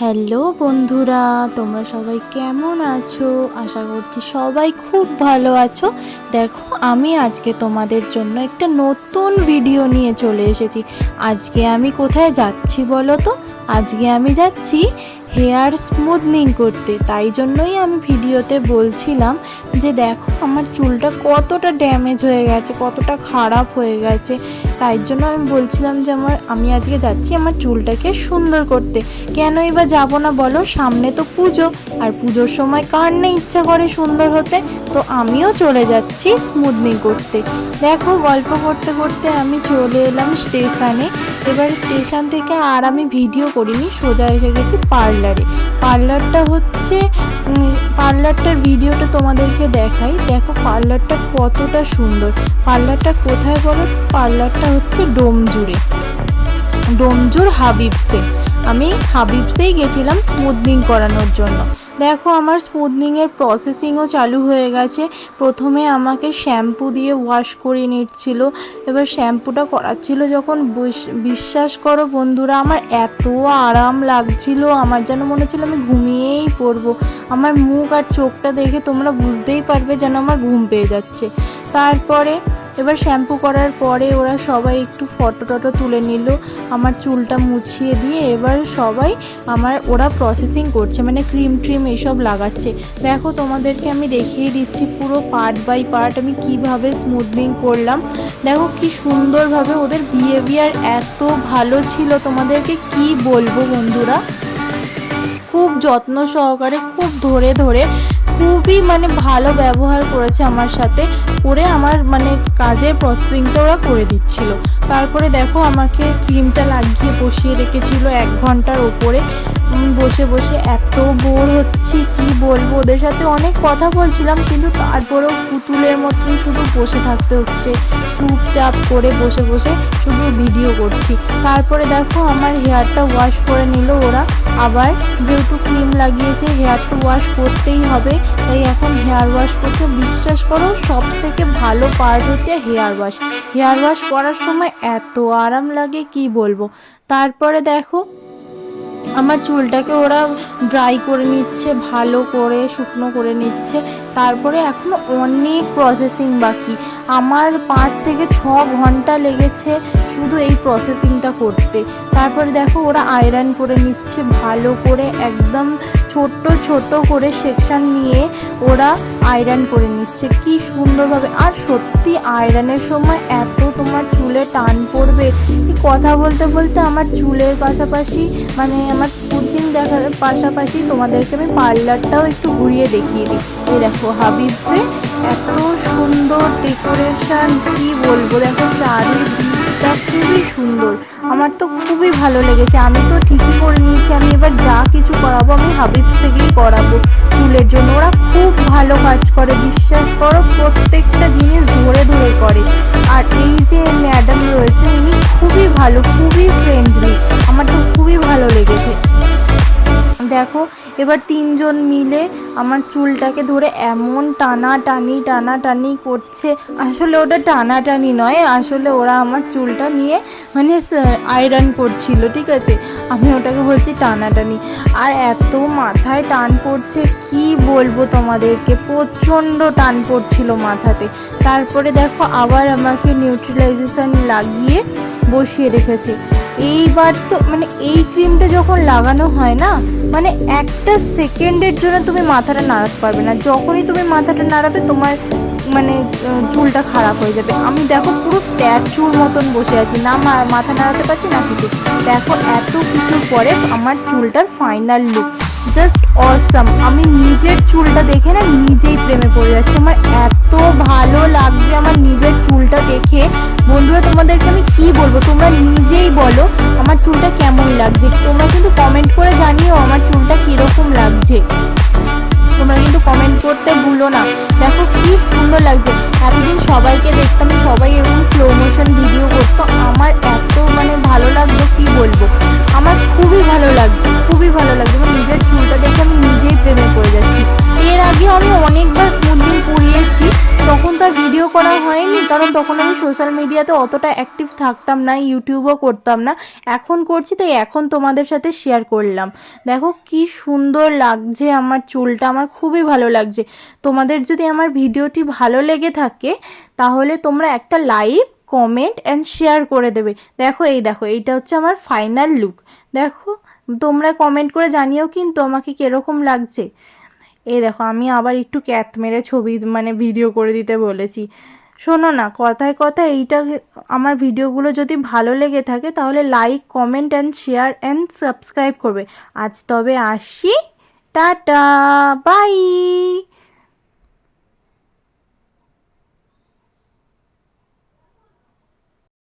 Hello বন্ধুরা, তোমরা সবাই কেমন আছো? আশা করছি সবাই খুব ভালো আছো। দেখো, আমি আজকে তোমাদের জন্য একটা নতুন ভিডিও নিয়ে চলে এসেছি। আজকে আমি কোথায় যাচ্ছি বলো তো? আজকে আমি যাচ্ছি হেয়ার স্মুথনিং করতে। তাই জন্যই আমি ভিডিওতে বলছিলাম যে দেখো আমার চুলটা কতটা ড্যামেজ হয়ে গেছে, কতটা খারাপ হয়ে গেছে। তাই জন্য আমি বলছিলাম যে আমি আজকে যাচ্ছি আমার চুলটাকে সুন্দর করতে। কেনই বা যাবো না বলো? সামনে তো পুজো, আর পুজোর সময় কার না ইচ্ছা করে সুন্দর হতে। তো আমিও চলে যাচ্ছি স্মুথনিং করতে। দেখো, গল্প করতে করতে আমি চলে এলাম স্টেশনে। এবার স্টেশন থেকে আর আমি ভিডিও করিনি, সোজা এসে গেছি পার্লারে। পার্লারটার ভিডিওটা তোমাদেরকে দেখাই। দেখো পার্লারটা কতটা সুন্দর। পার্লারটা কোথায় বলো? পার্লারটা হচ্ছে ডোমজুর হাবিবসে। আমি হাবিবসেই গেছিলাম স্মুথনিং করানোর জন্য। দেখো আমার স্মুথনিংয়ের প্রসেসিংও চালু হয়ে গেছে। প্রথমে আমাকে শ্যাম্পু দিয়ে ওয়াশ করে নিচ্ছিল। এবার শ্যাম্পুটা করাচ্ছিল যখন, বিশ্বাস করো বন্ধুরা, আমার এত আরাম লাগছিল, আমার যেন মনে হচ্ছিল আমি ঘুমিয়েই পড়বো। আমার মুখ আর চোখটা দেখে তোমরা বুঝতেই পারবে যেন আমার ঘুম পেয়ে যাচ্ছে। তারপরে এবার শ্যাম্পু করার পরে ওরা সবাই একটু ফটো টটো তুলে নিল, আমার চুলটা মুছিয়ে দিয়ে। এবার সবাই ওরা প্রসেসিং করছে, মানে ক্রিম ট্রিম এসব লাগাচ্ছে। দেখো তোমাদেরকে আমি দেখিয়ে দিচ্ছি পুরো পার্ট বাই পার্ট আমি কিভাবে স্মুথনিং করলাম। দেখো কি সুন্দরভাবে, ওদের বিহেভিয়ার এত ভালো ছিল, তোমাদেরকে কি বলবো বন্ধুরা। খুব যত্ন সহকারে, খুব ধরে ধরে, খুবই ভালো ব্যবহার করেছে আমার সাথে, করে আমার কাজের প্রসেসিংটা ওরা করে দিচ্ছিল। তারপরে দেখো আমাকে ক্রিমটা লাগিয়ে বসিয়ে রেখেছিল 1 ঘন্টার ওপরে। বসে বসে এত বোর হচ্ছি, কি বলবো। ওদের সাথে অনেক কথা বলছিলাম, কিন্তু তারপরেও পুতুলের মতন শুধু বসে থাকতে হচ্ছে, চুপচাপ করে বসে বসে শুধু ভিডিও করছি। তারপরে দেখো আমার হেয়ারটা ওয়াশ করে নিল ওরা। আবার যেহেতু ক্রিম লাগিয়েছে, হেয়ার তো ওয়াশ করতেই হবে, তাই এখন হেয়ার ওয়াশ করছে। বিশ্বাস করো, সব থেকে ভালো পার্ট হচ্ছে হেয়ার ওয়াশ করার সময় এত আরাম লাগে, কি বলবো। তারপরে দেখো আমার চুলটাকে ওরা ড্রাই করে নিচ্ছে, ভালো করে শুকনো করে নিচ্ছে। তারপরে এখনও অনেক প্রসেসিং বাকি। আমার 5 থেকে 6 ঘন্টা লেগেছে শুধু এই প্রসেসিংটা করতে। তারপরে দেখো ওরা আয়রন করে নিচ্ছে ভালো করে, একদম ছোট্ট ছোট করে সেকশন নিয়ে ওরা আয়রন করে নিচ্ছে কি সুন্দরভাবে। আর সত্যি আয়রনের সময় এত তোমার চুলে টান পড়বে। কথা বলতে বলতে আমার চুলের পাশাপাশি আমার স্মুথনিং দেখার পাশাপাশি তোমাদেরকে আমি পার্লারটাও একটু ঘুরিয়ে দেখিয়ে দিই। এই দেখো হাবিবসে এত সুন্দর ডেকোরেশন, কি বলবো। দেখো চারিদিকটা খুবই সুন্দর, আমার তো খুবই ভালো লেগেছে। আমি তো ঠিকই করে নিয়েছি, আমি এবার যা কিছু করাবো আমি হাবিবস থেকেই করাবো চুলের জন্য। ওরা খুব ভালো কাজ করে, বিশ্বাস করো, প্রত্যেকটা জিনিস ধরে ধরে করে। আর এই যে ম্যাডাম রয়েছে, উনি খুবই ভালো, খুবই ফ্রেন্ডলি, আমার তো খুবই ভালো লেগেছে। দেখো এবার 3 জন মিলে আমার চুলটাকে ধরে এমন টানাটানি করছে। আসলে ওটা টানাটানি নয়, আসলে ওরা আমার চুলটা নিয়ে আয়রন করছিল, ঠিক আছে। আমি ওটাকে বলছি টানাটানি। আর এত মাথায় টান পড়ছে, কি বলবো তোমাদেরকে, প্রচণ্ড টান পড়ছিল মাথাতে। তারপরে দেখো আবার আমাকে নিউট্রিলাইজেশন লাগিয়ে বসিয়ে রেখেছে। এইবার তো এই ক্রিমটা যখন লাগানো হয় না, একটা সেকেন্ডের জন্য তুমি মাথাটা নাড়াতে পারবে না। যখনই তুমি মাথাটা নাড়াবে তোমার চুলটা খারাপ হয়ে যাবে। আমি দেখো পুরো স্ট্যাচুর মতন বসে আছি, না মাথা নাড়াতে পারছি না কিছু। দেখো এত কিছুর পরে আমার চুলটার ফাইনাল লুক জাস্ট অসাম। আমি নিজের চুলটা দেখে না নিজেই প্রেমে পড়ে যাচ্ছি। আমার এত ভালো লাগছে আমার নিজের চুলটা দেখে। বন্ধুরা তোমাদেরকে আমি কি বলবো, তোমরা নিজেই বলো আমার চুলটা কেমন লাগছে। তোমরা কিন্তু কমেন্ট করে জানিও আমার চুলটা কীরকম লাগছে। তোমরা কিন্তু কমেন্ট করতে ভুলো না। দেখো কি সুন্দর লাগছে। এতদিন সবাইকে দেখতাম, সবাই এরকম স্লো মোশন ভিডিও করতো, আমার এত ভালো লাগতো, কি বলবো। আমার খুবই ভালো লাগছে, খুবই ভালো লাগছে। আমার নিজের চুলটা দেখে আমি নিজেই প্রেমে পড়ে যাচ্ছি। এর আগেও আমি অনেকবার স্মুথনিং করিয়েছি, তখন তার ভিডিও করা হয়নি, কারণ তখন আমি সোশ্যাল মিডিয়াতে অতটা অ্যাক্টিভ থাকতাম না, ইউটিউবও করতাম না। এখন করছি, তাই এখন তোমাদের সাথে শেয়ার করলাম। দেখো কি সুন্দর লাগছে আমার চুলটা, আমার খুবই ভালো লাগছে। তোমাদের যদি আমার ভিডিওটি ভালো লেগে থাকে তাহলে তোমরা একটা লাইক, কমেন্ট অ্যান্ড শেয়ার করে দেবে। দেখো এইটা হচ্ছে আমার ফাইনাল লুক। দেখো, তোমরা কমেন্ট করে জানিও কিন্তু আমাকে কীরকম লাগছে। এই দেখো, আমি আবার একটু ক্যাত মেরে ছবি ভিডিও করে দিতে বলেছি। শোনো না, কথায় কথায় এইটা, আমার ভিডিওগুলো যদি ভালো লেগে থাকে তাহলে like, comment and share and subscribe করবে। আজ তবে আসি, টাটা, বাই।